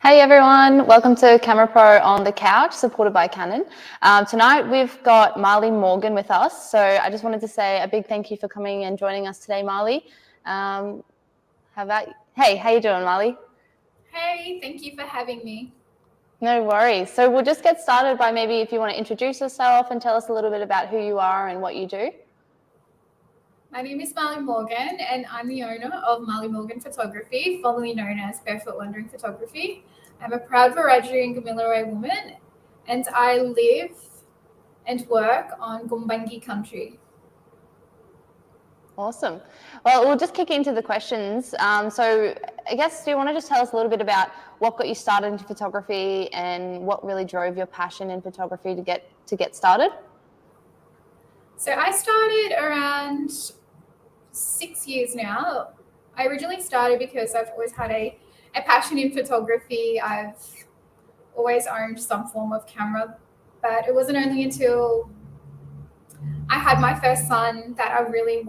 Hey everyone, welcome to CameraPro on the couch, supported by Canon. Tonight we've got Marley Morgan with us, so I just wanted to say a big thank you for coming and joining us today, Marley. Hey, how you doing, Marley? Hey, thank you for having me. No worries. So we'll just get started by maybe if you want to introduce yourself and tell us a little bit about who you are and what you do. My name is Marley Morgan, and I'm the owner of Marley Morgan Photography, formerly known as Barefoot Wandering Photography. I'm a proud Wiradjuri and Gamilaroi woman, and I live and work on Gumbaynggirr country. Awesome. Well, we'll just kick into the questions. So I guess, do you want to just tell us a little bit about what got you started into photography and what really drove your passion in photography to get started? So I started around 6 years now. I originally started because I've always had a passion in photography. I've always owned some form of camera, but it wasn't only until I had my first son that I really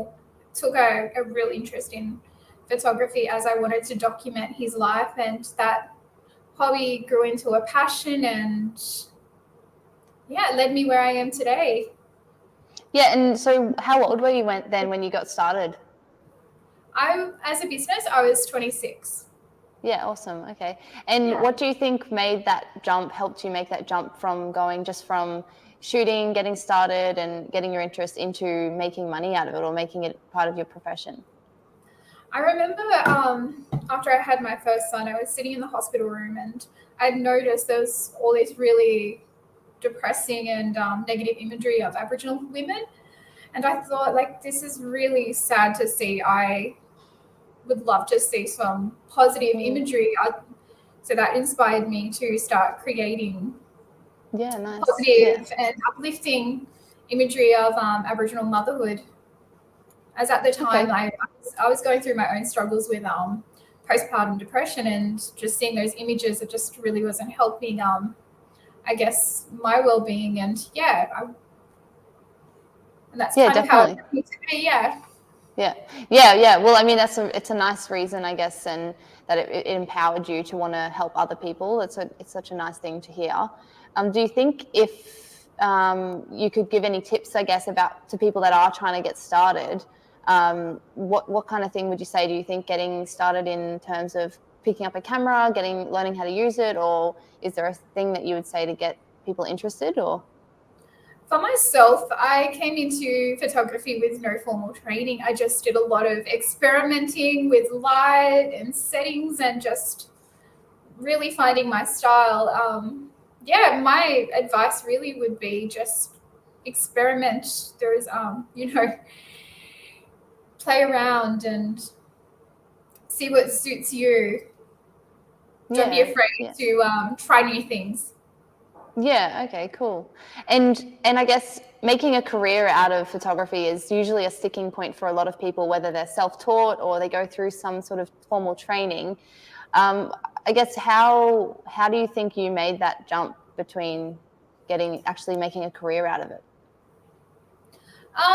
took a real interest in photography, as I wanted to document his life, and that hobby grew into a passion, and yeah, it led me where I am today. Yeah, and so how old were you when you got started? As a business, I was 26. Yeah, awesome. Okay. And what do you think helped you make that jump from going just from shooting, getting started and getting your interest into making money out of it or making it part of your profession? I remember after I had my first son, I was sitting in the hospital room, and I'd noticed there was all this really depressing and negative imagery of Aboriginal women. And I thought, like, this is really sad to see. I would love to see some positive imagery. So that inspired me to start creating positive and uplifting imagery of Aboriginal motherhood. As at the time, I was going through my own struggles with postpartum depression, and just seeing those images, it just really wasn't helping, I guess, my well-being. And and that's kind of how it came to be. Yeah. Well, I mean, it's a nice reason, I guess, and that it empowered you to want to help other people. It's such a nice thing to hear. Do you think if you could give any tips, I guess, to people that are trying to get started, what kind of thing would you say? Do you think getting started in terms of picking up a camera, learning how to use it, or is there a thing that you would say to get people interested? Or for myself, I came into photography with no formal training. I just did a lot of experimenting with light and settings and just really finding my style. My advice really would be just experiment. There's, play around and see what suits you. Don't be afraid to try new things. Yeah, okay, cool. And I guess making a career out of photography is usually a sticking point for a lot of people, whether they're self-taught or they go through some sort of formal training. I guess how do you think you made that jump between actually making a career out of it?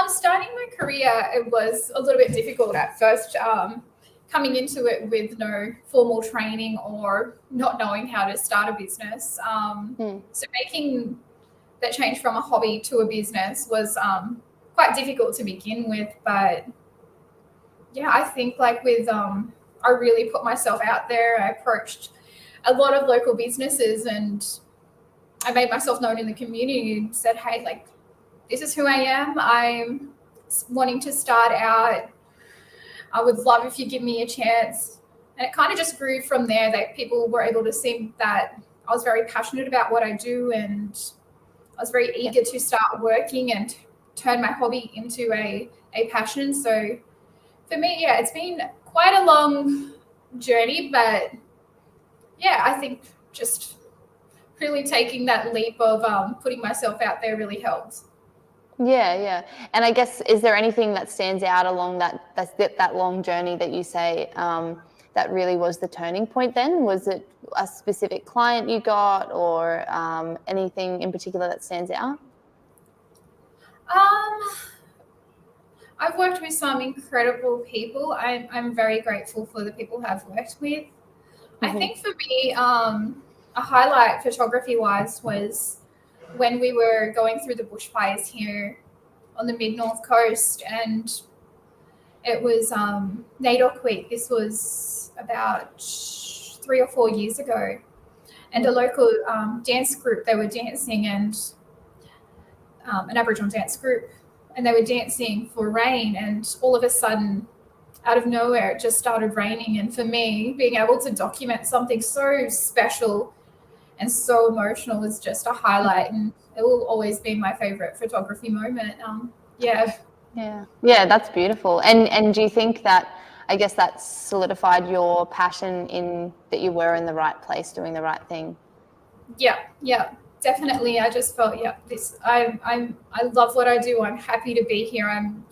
Starting my career, it was a little bit difficult at first. Coming into it with no formal training or not knowing how to start a business. So making that change from a hobby to a business was quite difficult to begin with. But yeah, I think I really put myself out there. I approached a lot of local businesses, and I made myself known in the community and said, hey, like, this is who I am. I'm wanting to start out. I would love if you give me a chance. And it kind of just grew from there, that people were able to see that I was very passionate about what I do, and I was very eager to start working and turn my hobby into a passion. So for me, it's been quite a long journey, but I think just really taking that leap of putting myself out there really helps. Yeah. And I guess, is there anything that stands out along that long journey that you say that really was the turning point then? Was it a specific client you got, or anything in particular that stands out? I've worked with some incredible people. I'm very grateful for the people I've worked with. I think for me, a highlight photography-wise was when we were going through the bushfires here on the mid-north coast, and it was NAIDOC week. This was about 3 or 4 years ago, and a local dance group, they were dancing, and an Aboriginal dance group, and they were dancing for rain, and all of a sudden, out of nowhere, it just started raining. And for me, being able to document something so special and so emotional was just a highlight, and it will always be my favorite photography moment. Yeah, that's beautiful. And do you think that, I guess, that solidified your passion in that you were in the right place doing the right thing? Yeah, definitely. I just felt, I love what I do. I'm happy to be here. I'm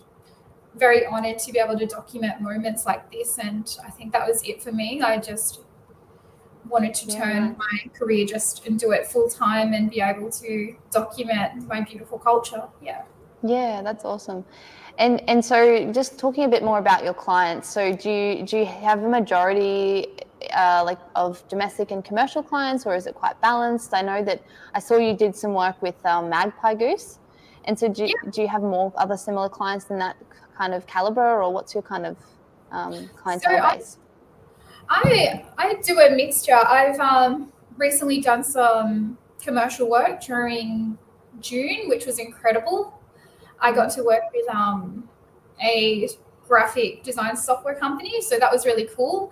very honored to be able to document moments like this, and I think that was it for me. I just wanted to turn my career and do it full time and be able to document my beautiful culture. Yeah, that's awesome. And so just talking a bit more about your clients, so do you have a majority like of domestic and commercial clients, or is it quite balanced? I know that I saw you did some work with Magpie Goose, and so do you have more other similar clients than that kind of caliber, or what's your kind of clientele base? I do a mixture. I've recently done some commercial work during June, which was incredible. I got to work with a graphic design software company, so that was really cool.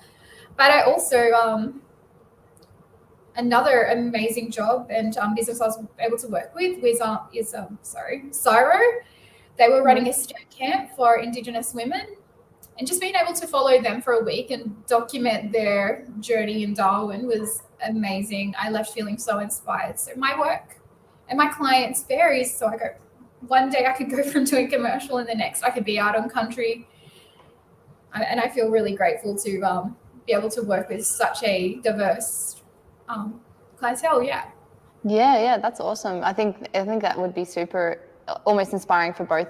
But I also another amazing job and business I was able to work with is Cyro. They were running a STEM camp for Indigenous women, and just being able to follow them for a week and document their journey in Darwin was amazing. I left feeling so inspired. So my work and my clients varies. So I go, one day I could go from doing commercial, and the next I could be out on country. And I feel really grateful to be able to work with such a diverse clientele. Yeah, that's awesome. I think that would be super, almost inspiring for both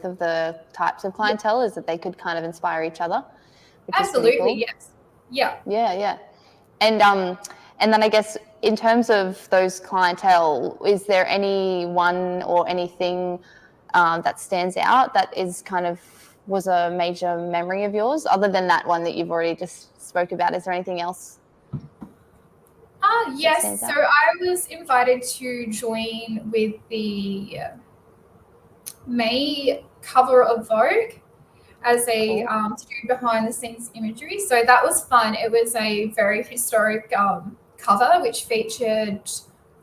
of the types of clientele, is that they could kind of inspire each other. Absolutely, cool. Yes. Yeah. And then I guess in terms of those clientele, is there anyone or anything that stands out that is kind of was a major memory of yours, other than that one that you've already just spoke about? Is there anything else? Yes. So I was invited to join with the May cover of Vogue as a to do behind the scenes imagery. So that was fun. It was a very historic cover which featured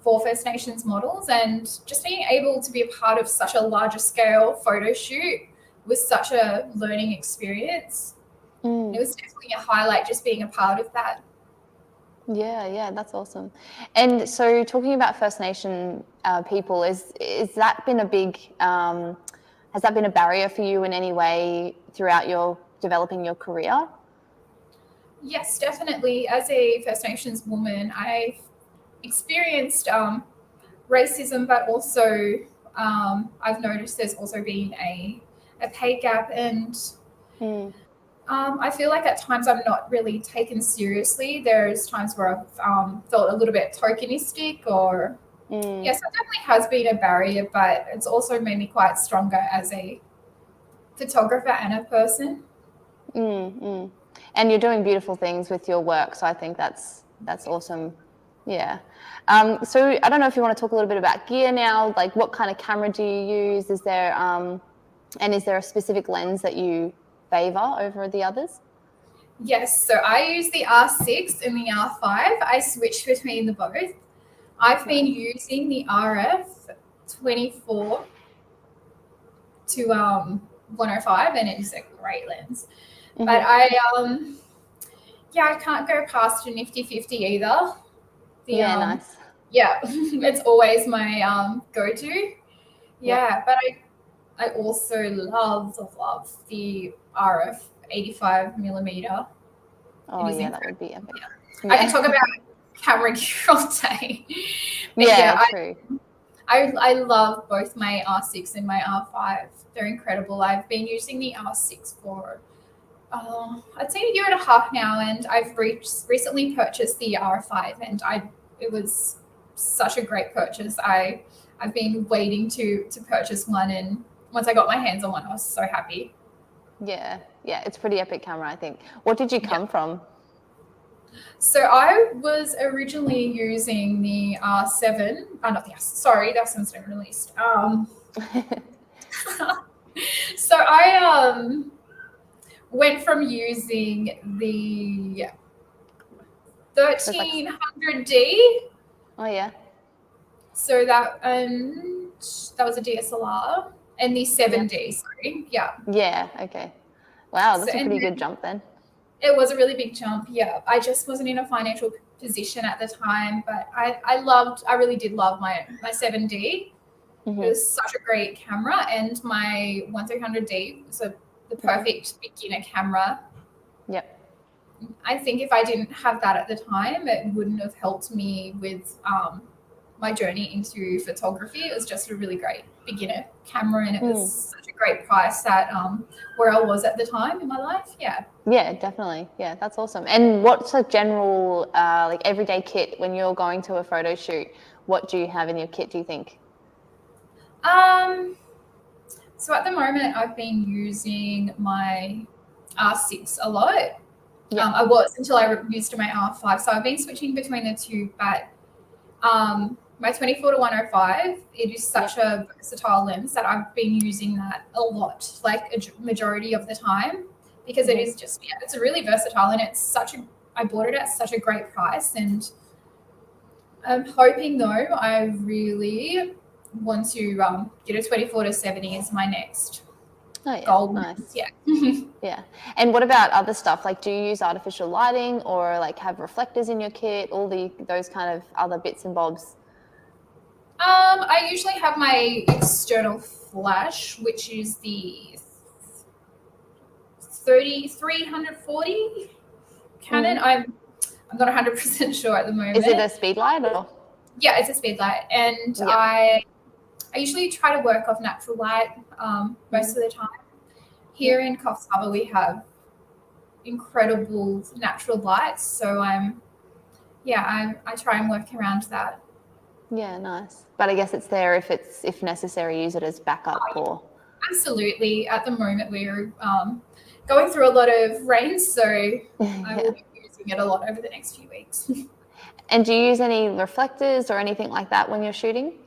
4 First Nations models, and just being able to be a part of such a larger scale photo shoot was such a learning experience. It was definitely a highlight just being a part of that. Yeah, that's awesome. And so talking about First Nation people, is that been a big has that been a barrier for you in any way throughout your developing your career? Yes, definitely. As a First Nations woman, I've experienced racism, but also I've noticed there's also been a pay gap, and I feel like at times I'm not really taken seriously. There's times where I've felt a little bit tokenistic, or yes, it definitely has been a barrier, but it's also made me quite stronger as a photographer and a person. And you're doing beautiful things with your work, so I think that's awesome. Yeah. So I don't know if you want to talk a little bit about gear now, like what kind of camera do you use? Is there and is there a specific lens that you favor over the others? Yes, so I use the R6 and the R5. I switch between the both. I've been using the RF 24 to 105, and it's a great lens. But I can't go past a nifty 50 either. Nice. Yeah, it's always my go-to. Yeah, but I also love the RF 85 millimeter. Oh yeah, that would be epic. Yeah. I can talk about camera gear all day. True. I love both my R6 and my R5. They're incredible. I've been using the R6 for I'd say a year and a half now, and I've recently purchased the R5, and it was such a great purchase. I've been waiting to purchase one, and once I got my hands on one, I was so happy. Yeah, it's a pretty epic camera, I think. What did you come from? So I was originally using the R7. Not the sorry, the R7's not released. So I went from using the 1300D. Oh yeah. So that was a DSLR, and the 7D. Sorry, yeah. Yeah. Okay. Wow, that's a pretty good jump then. It was a really big jump. Yeah, I just wasn't in a financial position at the time, but I really did love my 7D. Mm-hmm. It was such a great camera, and my 1300D was the perfect beginner camera. Yep. I think if I didn't have that at the time, it wouldn't have helped me with my journey into photography. It was just a really great beginner camera, and it was such a great price at where I was at the time in my life. Yeah. Yeah, definitely. Yeah, that's awesome. And what's a general like everyday kit when you're going to a photo shoot? What do you have in your kit, do you think? So at the moment, I've been using my R6 a lot. Yeah. I was until I used my R5. So I've been switching between the two, but my 24-105, it is such a versatile lens that I've been using that a lot, like a majority of the time, because it is just, it's a really versatile, and it's I bought it at such a great price, and I'm hoping though, I really want to get a 24-70 as my next goal. Nice. Yeah. Yeah. And what about other stuff? Like, do you use artificial lighting or like have reflectors in your kit? All those kind of other bits and bobs. I usually have my external flash, which is the 340 Canon. I'm not 100% sure at the moment. Is it a speed light or? Yeah, it's a speed light, and I usually try to work off natural light most of the time. Here in Coffs Harbour, we have incredible natural lights, so I try and work around that. Yeah, nice. But I guess it's there if necessary, use it as backup or. Absolutely. At the moment, we're going through a lot of rain, so I will be using it a lot over the next few weeks. And do you use any reflectors or anything like that when you're shooting?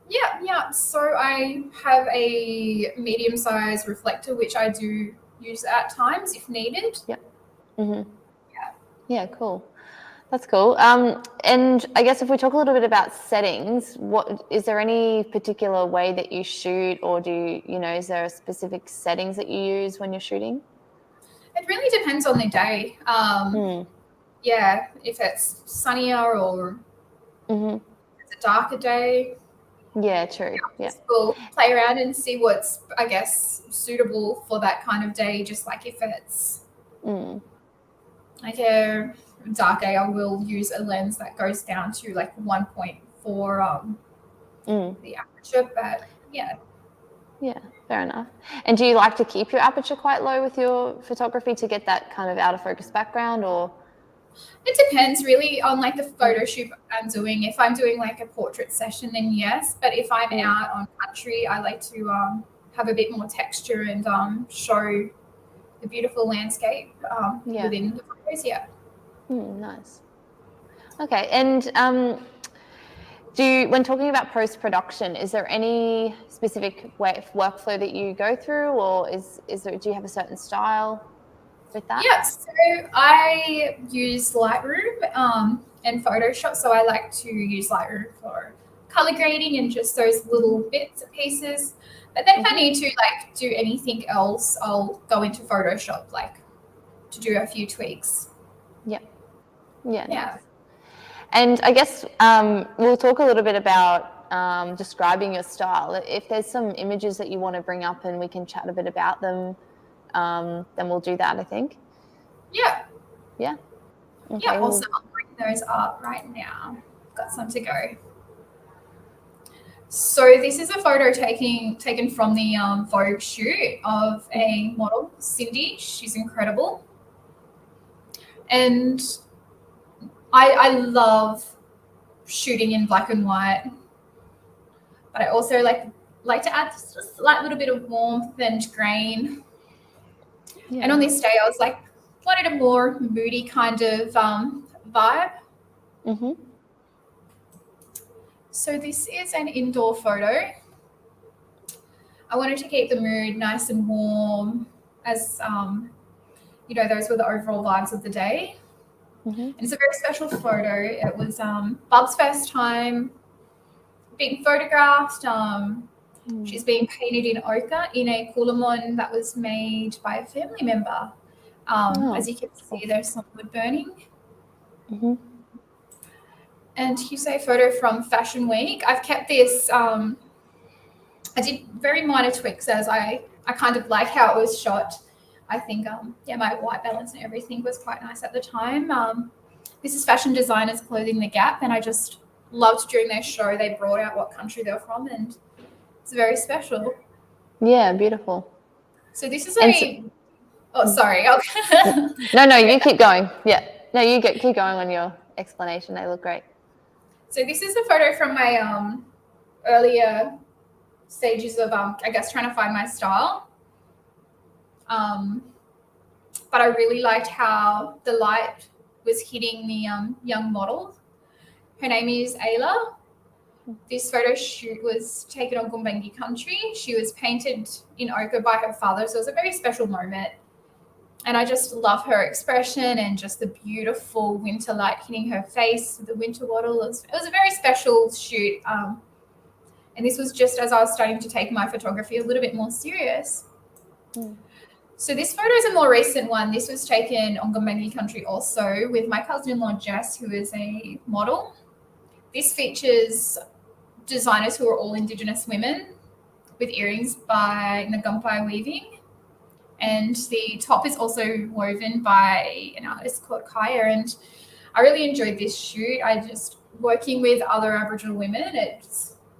Yeah. So I have a medium-sized reflector, which I do use at times if needed. Yep. Mm-hmm. Yeah, cool. That's cool. And I guess if we talk a little bit about settings, is there any particular way that you shoot, or is there a specific settings that you use when you're shooting? It really depends on the day. Yeah, if it's sunnier or it's a darker day. Yeah, true. Yeah. We'll play around and see what's, I guess, suitable for that kind of day. Just like if it's like a dark day, I will use a lens that goes down to like 1.4 the aperture. But yeah, fair enough. And do you like to keep your aperture quite low with your photography to get that kind of out of focus background, or? It depends really on like the photo shoot I'm doing. If I'm doing like a portrait session, then yes. But if I'm out on country, I like to have a bit more texture and show the beautiful landscape within the photos. Yeah. Nice. Okay. And when talking about post-production, is there any specific workflow that you go through, or do you have a certain style with that? Yeah, so I use Lightroom and Photoshop. So I like to use Lightroom for color grading and just those little bits and pieces. But then if I need to like do anything else, I'll go into Photoshop like to do a few tweaks. Yeah. Nice. And I guess we'll talk a little bit about describing your style. If there's some images that you want to bring up and we can chat a bit about them, then we'll do that, I think. Yeah. Okay, yeah, awesome. I'll bring those up right now. Got some to go. So this is a photo taken from the Vogue shoot of a model, Cindy. She's incredible. And I love shooting in black and white, but I also like to add just a slight little bit of warmth and grain. Yeah. And on this day, I was like, wanted a more moody kind of vibe. Mm-hmm. So this is an indoor photo. I wanted to keep the mood nice and warm, as those were the overall vibes of the day. Mm-hmm. And it's a very special photo. It was Bub's first time being photographed. She's being painted in ochre in a kulamon that was made by a family member. As you can see, there's some wood burning. Mm-hmm. And here's a photo from Fashion Week. I've kept this. I did very minor tweaks as I kind of like how it was shot. I think, my white balance and everything was quite nice at the time. This is Fashion Designers Clothing The Gap, and I just loved during their show they brought out what country they're from, and it's very special. Yeah, beautiful. So this is sorry. No, you keep going. Yeah. No, keep going on your explanation. They look great. So this is a photo from my earlier stages of, trying to find my style. But I really liked how the light was hitting the young model. Her name is Ayla. This photo shoot was taken on Gumbaynggirr country. She was painted in ochre by her father, so it was a very special moment. And I just love her expression and just the beautiful winter light hitting her face, the winter wattle. It was a very special shoot. And this was just as I was starting to take my photography a little bit more serious. So this photo is a more recent one. This was taken on Gumbaynggirr country also with my cousin-in-law Jess, who is a model. This features designers who are all Indigenous women with earrings by Ngumpai weaving. And the top is also woven by an artist called Kaya. And I really enjoyed this shoot. Working with other Aboriginal women, it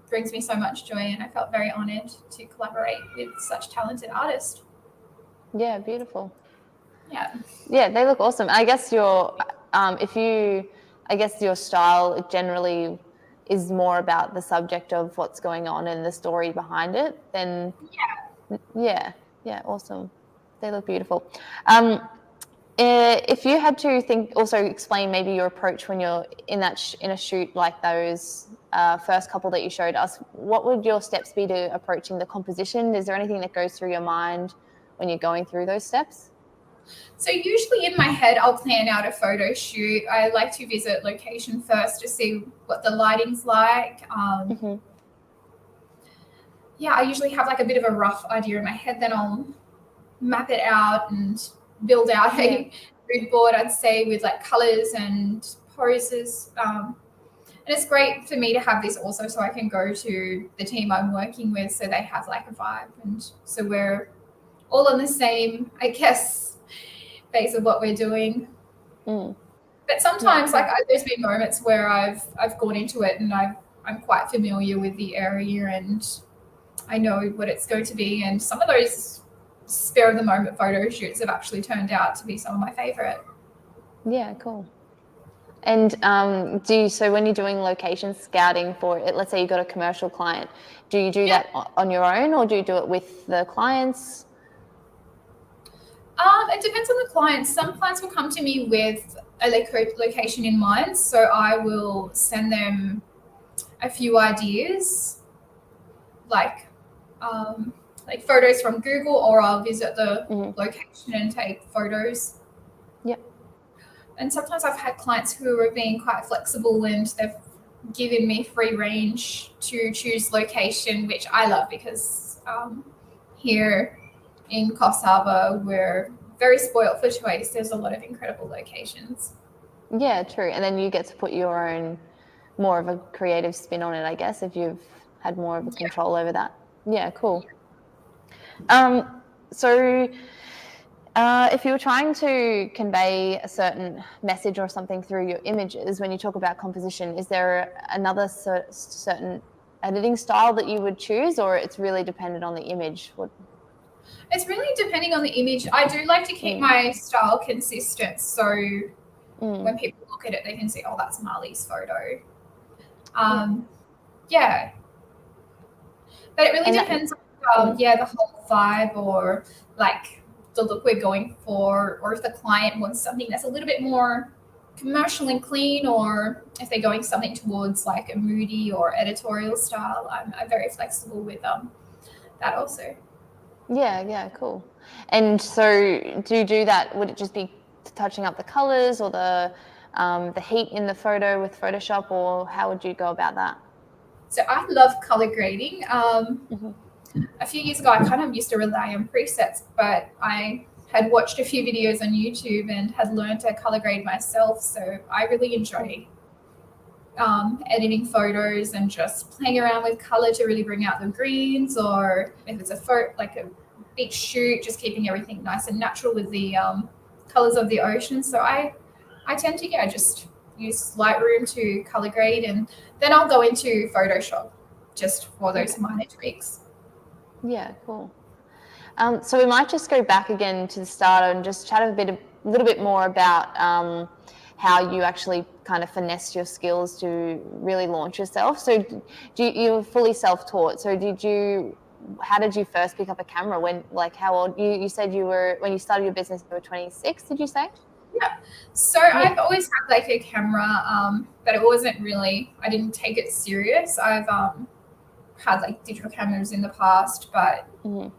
brings me so much joy, and I felt very honoured to collaborate with such talented artists. Yeah, beautiful. Yeah, they look awesome. I guess your style generally is more about the subject of what's going on and the story behind it. Then yeah, awesome. They look beautiful. If you had to explain maybe your approach when you're in a shoot like those first couple that you showed us, what would your steps be to approaching the composition? Is there anything that goes through your mind when you're going through those steps? So usually in my head, I'll plan out a photo shoot. I like to visit location first to see what the lighting's like. Yeah, I usually have like a bit of a rough idea in my head. Then I'll map it out and build out a mood board, I'd say, with like colors and poses. And it's great for me to have this also so I can go to the team I'm working with so they have like a vibe. And so we're all on the same, I guess, base of what we're doing. But sometimes there's been moments where I've gone into it and I'm quite familiar with the area and I know what it's going to be. And some of those spare of the moment photo shoots have actually turned out to be some of my favorite. Yeah, cool. And so when you're doing location scouting for it, let's say you got a commercial client, do you do that on your own or do you do it with the clients? It depends on the client. Some clients will come to me with a location in mind, so I will send them a few ideas, like photos from Google, or I'll visit the location and take photos. Yep. And sometimes I've had clients who are being quite flexible and they've given me free range to choose location, which I love because here in Coffs Harbour, we're very spoilt for choice. There's a lot of incredible locations. Yeah, true. And then you get to put your own, more of a creative spin on it, I guess, if you've had more of a control over that. Yeah, cool. So if you were trying to convey a certain message or something through your images, when you talk about composition, is there another certain editing style that you would choose, or it's really dependent on the image? It's really depending on the image. I do like to keep my style consistent, so when people look at it, they can see, oh, that's Marley's photo. Yeah. But it really depends on the whole vibe, or like the look we're going for, or if the client wants something that's a little bit more commercial and clean, or if they're going something towards like a moody or editorial style. I'm very flexible with that also. Yeah, cool. And so do you do that? Would it just be touching up the colors or the heat in the photo with Photoshop, or how would you go about that? So I love color grading. A few years ago, I kind of used to rely on presets, but I had watched a few videos on YouTube and had learned to color grade myself. So I really enjoy editing photos and just playing around with color to really bring out the greens, or if it's like a beach shoot, just keeping everything nice and natural with the colors of the ocean. So I tend to just use Lightroom to color grade, and then I'll go into Photoshop just for those minor tweaks. Yeah, cool. So we might just go back again to the start and just chat a little bit more about how you actually kind of finessed your skills to really launch yourself. So you were fully self-taught. So how did you first pick up a camera? How old? You said when you started your business, you were 26, did you say? Yeah. So I've always had like a camera, but it wasn't really, I didn't take it serious. I've had like digital cameras in the past, but when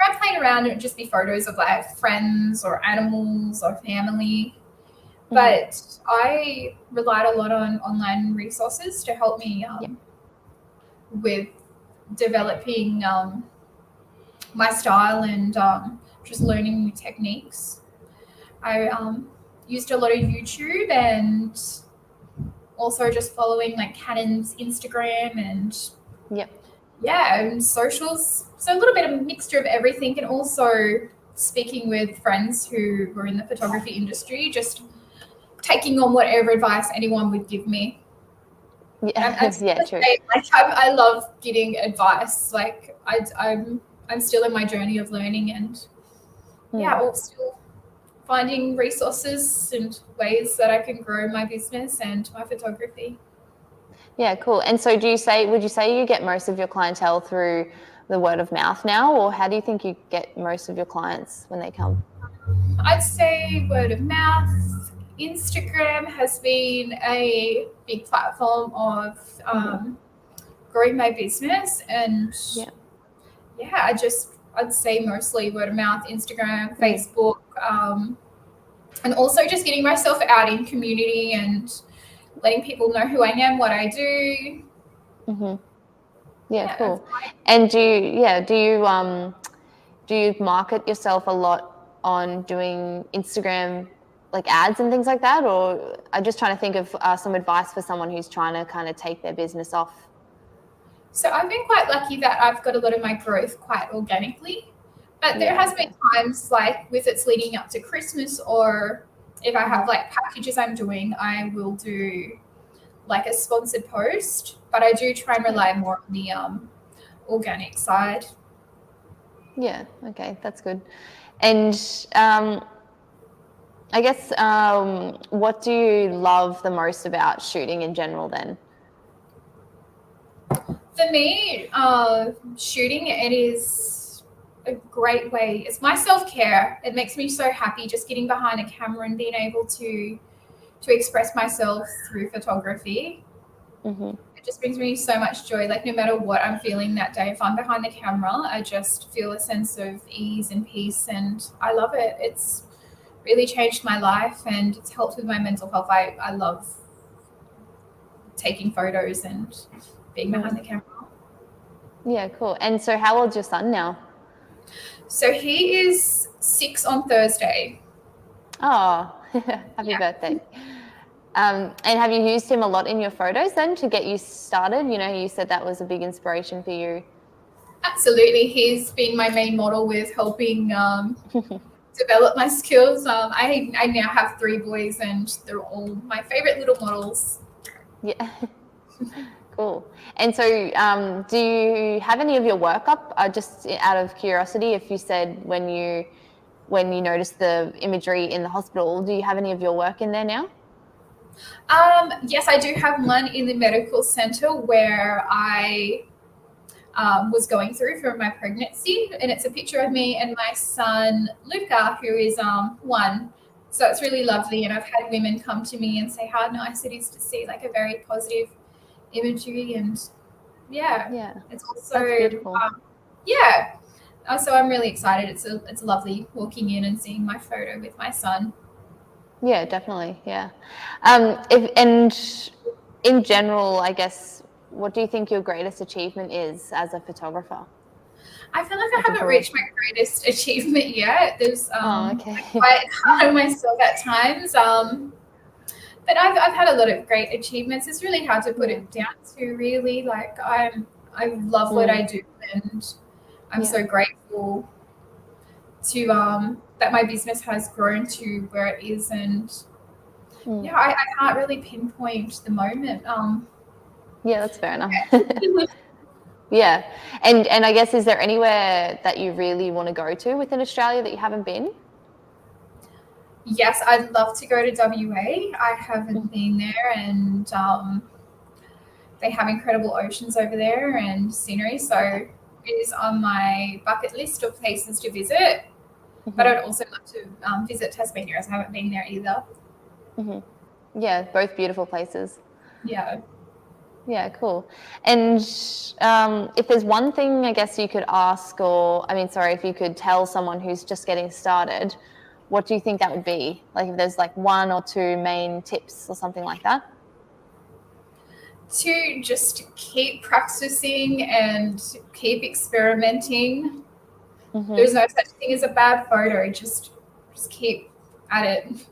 I'm playing around, it would just be photos of like friends or animals or family. But I relied a lot on online resources to help me with developing my style and just learning new techniques. I used a lot of YouTube and also just following like Canon's Instagram and and socials. So a little bit of a mixture of everything, and also speaking with friends who were in the photography industry, just taking on whatever advice anyone would give me. True. I love getting advice. Like I'm still in my journey of learning, and still finding resources and ways that I can grow my business and my photography. Yeah, cool. And so would you say you get most of your clientele through the word of mouth now, or how do you think you get most of your clients when they come? I'd say word of mouth. Instagram has been a big platform of growing my business, and I'd say mostly word of mouth, Instagram, Facebook, and also just getting myself out in community and letting people know who I am, what I do. Yeah, cool. And do you market yourself a lot on doing Instagram like ads and things like that? Or I'm just trying to think of some advice for someone who's trying to kind of take their business off. So I've been quite lucky that I've got a lot of my growth quite organically, but there has been times like with it's leading up to Christmas, or if I have like packages I'm doing, I will do like a sponsored post, but I do try and rely more on the organic side. Yeah, okay, that's good. And I guess what do you love the most about shooting in general then? For me, shooting, it is a great way. It's my self-care. It makes me so happy just getting behind a camera and being able to express myself through photography. It just brings me so much joy. Like no matter what I'm feeling that day, if I'm behind the camera, I just feel a sense of ease and peace, and I love it. It's really changed my life, and it's helped with my mental health. I love taking photos and being behind the camera. Yeah, cool. And so how old's your son now? So he is 6 on Thursday. Oh, happy birthday. And have you used him a lot in your photos then to get you started? You know, you said that was a big inspiration for you. Absolutely. He's been my main model with helping develop my skills. I now have 3 boys, and they're all my favorite little models. Yeah. Cool. And so, do you have any of your work up? Just out of curiosity, if you said when you noticed the imagery in the hospital, do you have any of your work in there now? Yes, I do have one in the medical center where I was going through for my pregnancy, and it's a picture of me and my son Luca, who is 1. So it's really lovely, and I've had women come to me and say how nice it is to see like a very positive imagery, and Yeah, it's also that's beautiful. yeah. So I'm really excited. It's lovely walking in and seeing my photo with my son. Yeah, definitely. Yeah. And in general, I guess, what do you think your greatest achievement is as a photographer? I feel like I Like in haven't reached my photography? greatest achievement yet. There's Oh, I'm okay. quite hard on myself at times. But I've had a lot of great achievements. It's really hard to put Yeah. it down to really like I love what I do, and I'm Yeah. so grateful to that my business has grown to where it is, and I can't really pinpoint the moment. Yeah, that's fair enough. Yeah. Yeah. And I guess, is there anywhere that you really want to go to within Australia that you haven't been? Yes, I'd love to go to WA. I haven't been there, and they have incredible oceans over there and scenery. So it is on my bucket list of places to visit. But I'd also love to visit Tasmania, as I haven't been there either. Yeah, both beautiful places. Yeah. Yeah, cool. And if there's one thing, I guess, you could ask, or I mean, sorry, if you could tell someone who's just getting started, what do you think that would be? Like, if there's like 1 or 2 main tips or something like that? To just keep practicing and keep experimenting. There's no such thing as a bad photo. Just keep at it.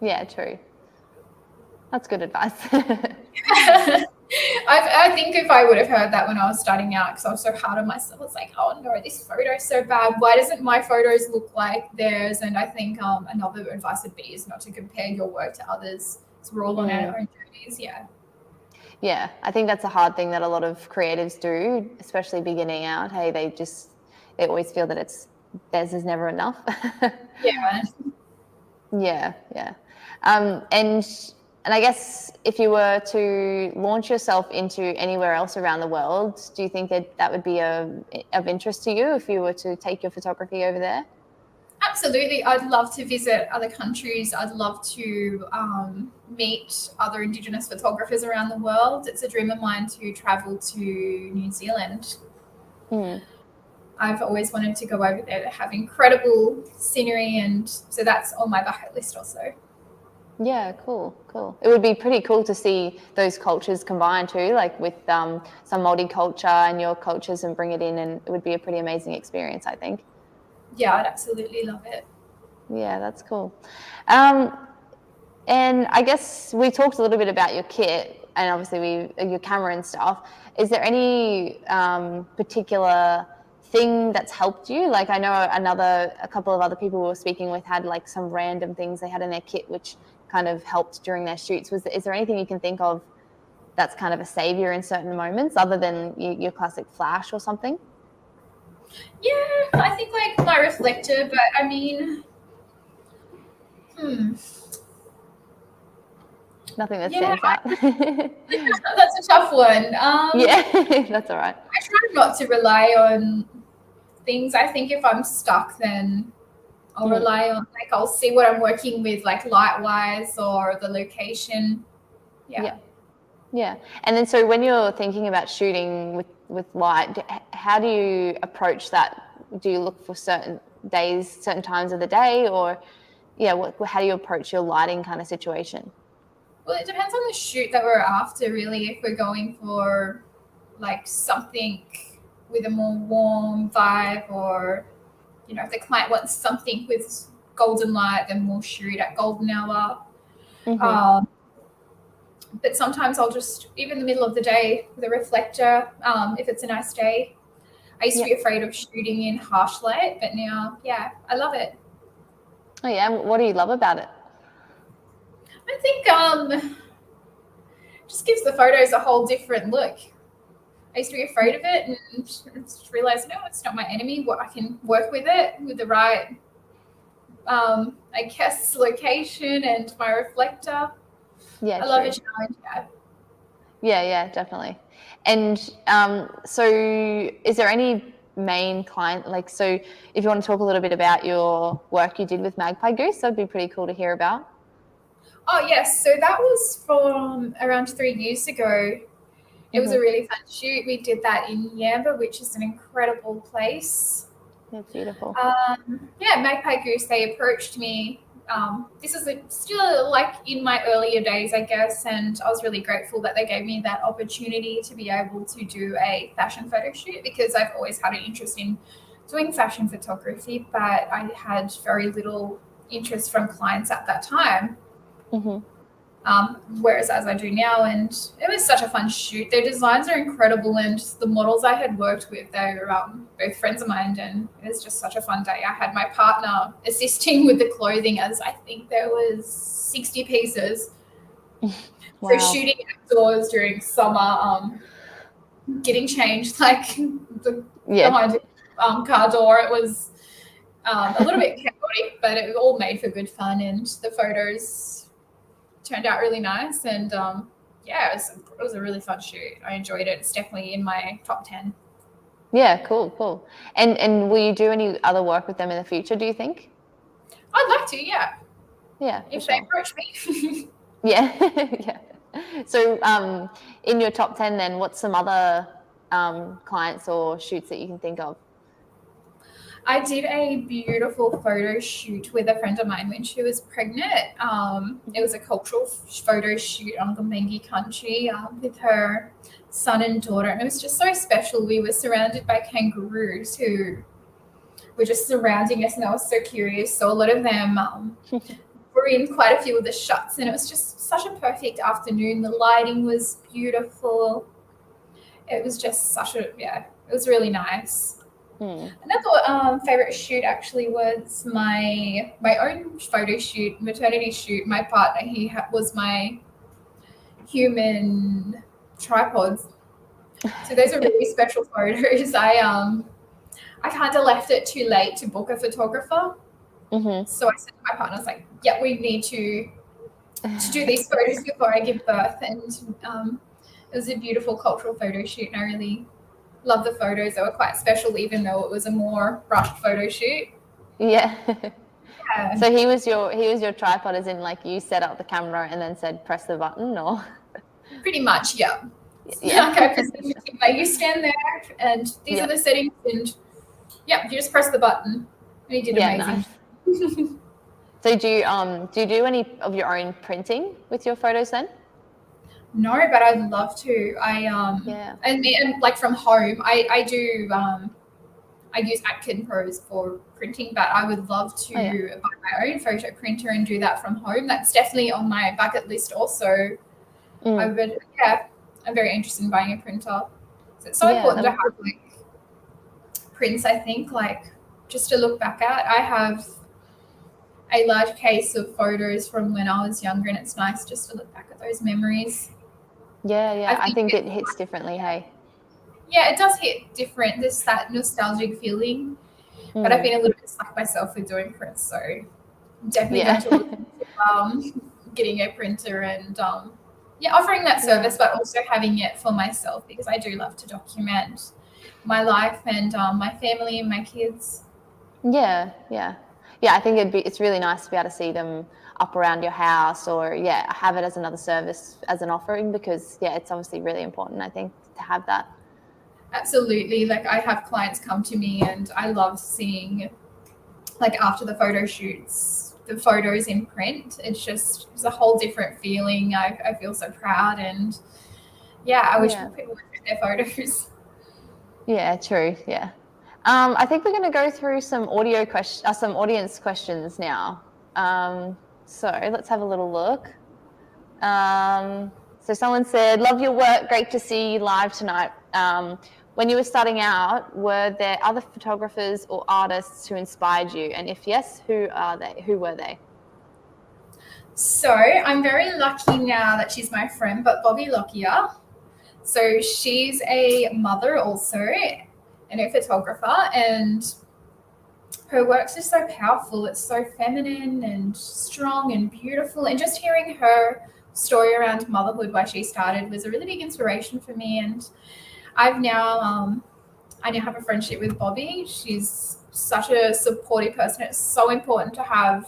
Yeah, true. That's good advice. I think if I would have heard that when I was starting out, because I was so hard on myself, it's like, oh no, this photo is so bad. Why doesn't my photos look like theirs? And I think another advice would be is not to compare your work to others. So we're all on our own journeys. Yeah. Yeah, I think that's a hard thing that a lot of creatives do, especially beginning out. Hey, they always feel that theirs is never enough. Yeah. Yeah, yeah. And I guess if you were to launch yourself into anywhere else around the world, do you think that that would be of interest to you if you were to take your photography over there? Absolutely. I'd love to visit other countries. I'd love to meet other Indigenous photographers around the world. It's a dream of mine to travel to New Zealand. I've always wanted to go over there. They have incredible scenery, and so that's on my bucket list also. Yeah, cool, cool. It would be pretty cool to see those cultures combined too, like with some multiculture and your cultures, and bring it in, and it would be a pretty amazing experience, I think. Yeah, I'd absolutely love it. Yeah, that's cool. And I guess we talked a little bit about your kit and obviously your camera and stuff. Is there any particular thing that's helped you? Like, I know a couple of other people we were speaking with had like some random things they had in their kit which kind of helped during their shoots. Is there anything you can think of that's kind of a savior in certain moments other than your classic flash or something? Yeah, I think like my reflector, but I mean, Nothing that yeah, stands out. that's a tough one. Yeah, that's all right. I try not to rely on things. I think if I'm stuck, then I'll rely on, like, I'll see what I'm working with, like light wise or the location. Yeah. Yeah. And then, so when you're thinking about shooting with light, how do you approach that? Do you look for certain days, certain times of the day, or how do you approach your lighting kind of situation? Well, it depends on the shoot that we're after, really. If we're going for like something with a more warm vibe, or if the client wants something with golden light, then we'll shoot at golden hour. But sometimes I'll just, even in the middle of the day with a reflector, if it's a nice day. I used to be afraid of shooting in harsh light, but now, I love it. Oh yeah, what do you love about it? I think just gives the photos a whole different look. I used to be afraid of it and just realized, no, it's not my enemy. What I can work with it with the right, I guess, location and my reflector. Yeah, I love true. a challenge. Yeah, definitely. And so is there any main client, like, so if you want to talk a little bit about your work you did with Magpie Goose, that'd be pretty cool to hear about. Oh, yes. So that was from around 3 years ago. It was a really fun shoot. We did that in Yamba, which is an incredible place. It's beautiful. Yeah, Magpie Goose, they approached me. This is still like in my earlier days, I guess, and I was really grateful that they gave me that opportunity to be able to do a fashion photo shoot, because I've always had an interest in doing fashion photography, but I had very little interest from clients at that time. Whereas as I do now, and it was such a fun shoot. Their designs are incredible, and the models I had worked with, they were both friends of mine, and it was just such a fun day. I had my partner assisting with the clothing, as I think there was 60 pieces. Wow. So shooting outdoors during summer, getting changed like behind the car door. It was a little bit chaotic, but it all made for good fun, and the photos turned out really nice. And yeah, it was a really fun shoot. I enjoyed it. It's definitely in my top 10. Yeah, cool. And will you do any other work with them in the future, do you think? I'd like to, yeah. Yeah, if they approach me. Yeah. So in your top 10 then, what's some other clients or shoots that you can think of? I did a beautiful photo shoot with a friend of mine when she was pregnant. It was a cultural photo shoot on the Mengi country with her son and daughter, and it was just so special. We were surrounded by kangaroos who were just surrounding us, and I was so curious. So a lot of them were in quite a few of the shots, and it was just such a perfect afternoon. The lighting was beautiful. It was just it was really nice. Another favorite shoot actually was my own photo shoot, maternity shoot. My partner, he was my human tripod. So those are really special photos. I kind of left it too late to book a photographer. So I said to my partner, I was like, yeah, we need to do these photos before I give birth. And it was a beautiful cultural photo shoot, and I really love the photos. They were quite special, even though it was a more rushed photo shoot. Yeah. So he was your tripod, as in like you set up the camera and then said press the button, or? Pretty much, yeah. Okay, like you stand there and these are the settings, and you just press the button. And he did amazing. Nice. So do you do any of your own printing with your photos then? No, but I'd love to. And like from home, I do. I use CameraPros for printing, but I would love to buy my own photo printer and do that from home. That's definitely on my bucket list. Also, I'm very interested in buying a printer. So it's so important to have like prints. I think like just to look back at. I have a large case of photos from when I was younger, and it's nice just to look back at those memories. Yeah. I think it hits differently, hey? Yeah, it does hit different. There's that nostalgic feeling. But I've been a little bit stuck myself with doing prints, so I'm definitely going to look into getting a printer and offering that service, but also having it for myself, because I do love to document my life and my family and my kids. Yeah. I think it's really nice to be able to see them up around your house, or have it as another service, as an offering, because it's obviously really important, I think, to have that. Absolutely. Like I have clients come to me, and I love seeing, like after the photo shoots, the photos in print. It's a whole different feeling. I feel so proud, and I wish more people would print their photos. Yeah, true. Yeah. I think we're going to go through some some audience questions now. So let's have a little look. So someone said, "Love your work. Great to see you live tonight. When you were starting out, were there other photographers or artists who inspired you? And if yes, who are they? Who were they?" So I'm very lucky now that she's my friend, but Bobby Lockyer. So she's a mother also and a photographer, and her work's just so powerful. It's so feminine and strong and beautiful. And just hearing her story around motherhood, why she started, was a really big inspiration for me. And I've now, I now have a friendship with Bobby. She's such a supportive person. It's so important to have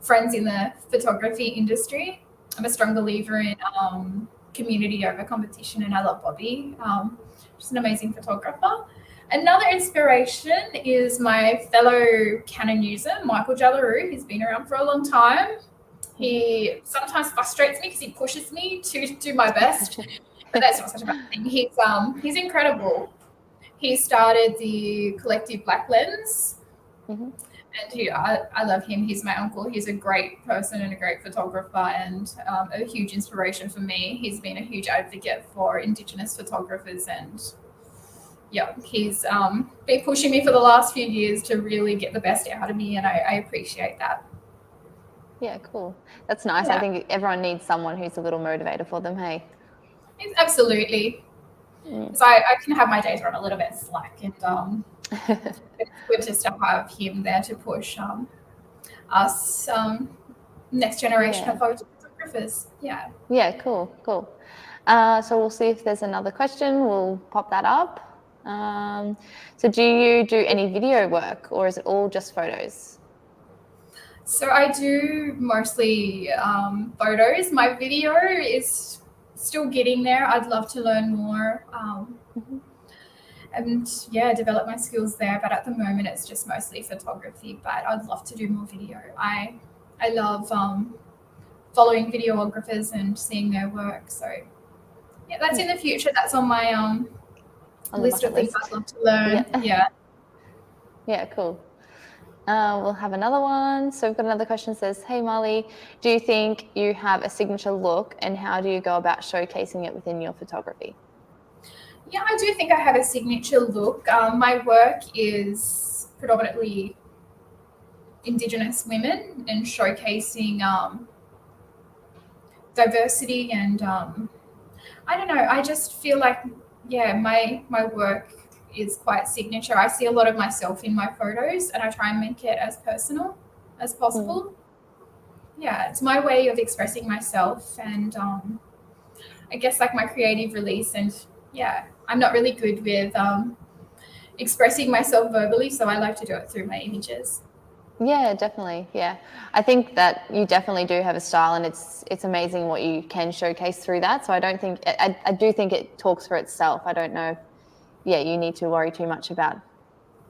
friends in the photography industry. I'm a strong believer in community over competition, and I love Bobby. She's an amazing photographer. Another inspiration is my fellow Canon user, Michael Jallaroo. He's been around for a long time. He sometimes frustrates me because he pushes me to do my best, but that's not such a bad thing. He's incredible. He started the collective Black Lens, and I love him. He's my uncle. He's a great person and a great photographer, and a huge inspiration for me. He's been a huge advocate for Indigenous photographers, and yeah, he's been pushing me for the last few years to really get the best out of me, and I appreciate that. Yeah, cool. That's nice. Yeah. I think everyone needs someone who's a little motivator for them, hey? Absolutely. So I can have my days run a little bit slack, and it's good just to have him there to push us next generation of photographers. Yeah. Yeah, cool. So we'll see if there's another question. We'll pop that up. So do you do any video work, or is it all just photos? So I do mostly photos. My video is still getting there. I'd love to learn more and develop my skills there. But at the moment, it's just mostly photography. But I'd love to do more video. I love following videographers and seeing their work. So yeah, that's in the future. That's on my list of things I'd love to learn. Yeah, cool. We'll have another one. So we've got another question that says, hey Marley, do you think you have a signature look, and how do you go about showcasing it within your photography? Yeah, I do think I have a signature look. My work is predominantly Indigenous women and showcasing diversity, and I don't know, I just feel like, my work is quite signature. I see a lot of myself in my photos, and I try and make it as personal as possible. Yeah, it's my way of expressing myself, and I guess like my creative release. And I'm not really good with expressing myself verbally, so I like to do it through my images. Yeah, definitely. Yeah, I think that you definitely do have a style, and it's amazing what you can showcase through that. So I don't think I do think it talks for itself. I don't know. Yeah, you need to worry too much about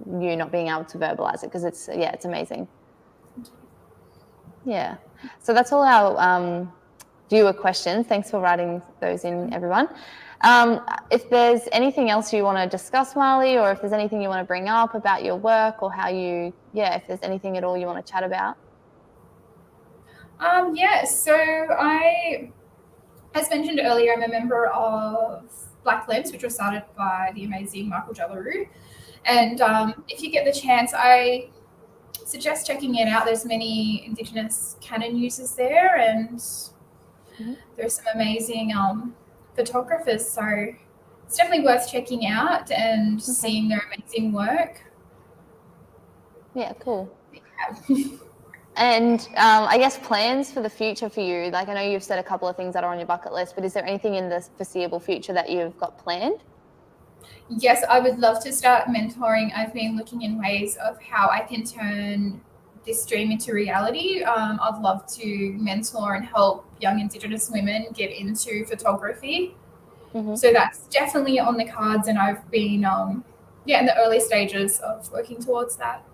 you not being able to verbalize it, because it's amazing. Yeah. So that's all our viewer questions. Thanks for writing those in, everyone. If there's anything else you want to discuss, Marley, or if there's anything you want to bring up about your work, or how you, if there's anything at all you want to chat about. So as mentioned earlier, I'm a member of Black Lens, which was started by the amazing Michael Jallaroo. And if you get the chance, I suggest checking it out. There's many Indigenous Canon users there, and there's some amazing photographers. So it's definitely worth checking out and seeing their amazing work. Yeah, cool. And I guess plans for the future for you, like I know you've said a couple of things that are on your bucket list, but is there anything in the foreseeable future that you've got planned? Yes, I would love to start mentoring. I've been looking in ways of how I can turn this dream into reality. I'd love to mentor and help young Indigenous women get into photography. So that's definitely on the cards, and I've been in the early stages of working towards that.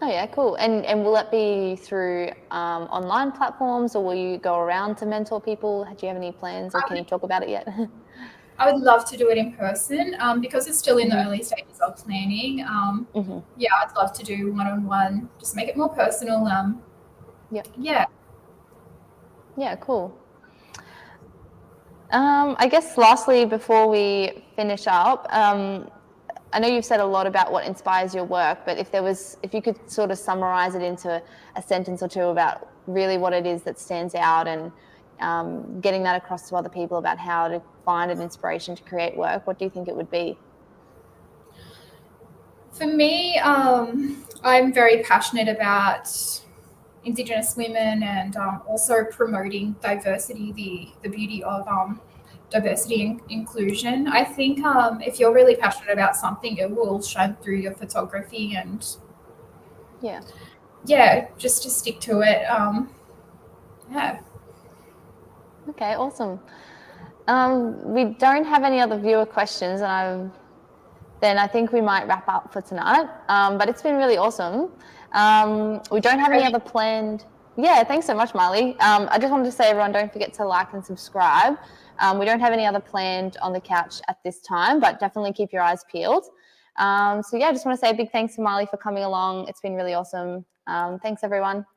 Oh yeah, cool. And will that be through online platforms, or will you go around to mentor people? Do you have any plans, or can you talk about it yet? I would love to do it in person because it's still in the early stages of planning. I'd love to do one-on-one, just make it more personal. Yeah, cool. I guess lastly, before we finish up, I know you've said a lot about what inspires your work, but if you could sort of summarize it into a sentence or two about really what it is that stands out, and getting that across to other people about how to find an inspiration to create work, what do you think it would be? For me, I'm very passionate about Indigenous women, and also promoting diversity, the beauty of diversity and inclusion. I think if you're really passionate about something, it will shine through your photography, and just to stick to it. Okay, awesome. We don't have any other viewer questions, and then I think we might wrap up for tonight. But it's been really awesome. We don't have any other planned. Yeah, thanks so much, Marley. I just wanted to say, everyone, don't forget to like and subscribe. We don't have any other planned on the couch at this time, but definitely keep your eyes peeled. So yeah, I just want to say a big thanks to Marley for coming along. It's been really awesome. Thanks, everyone.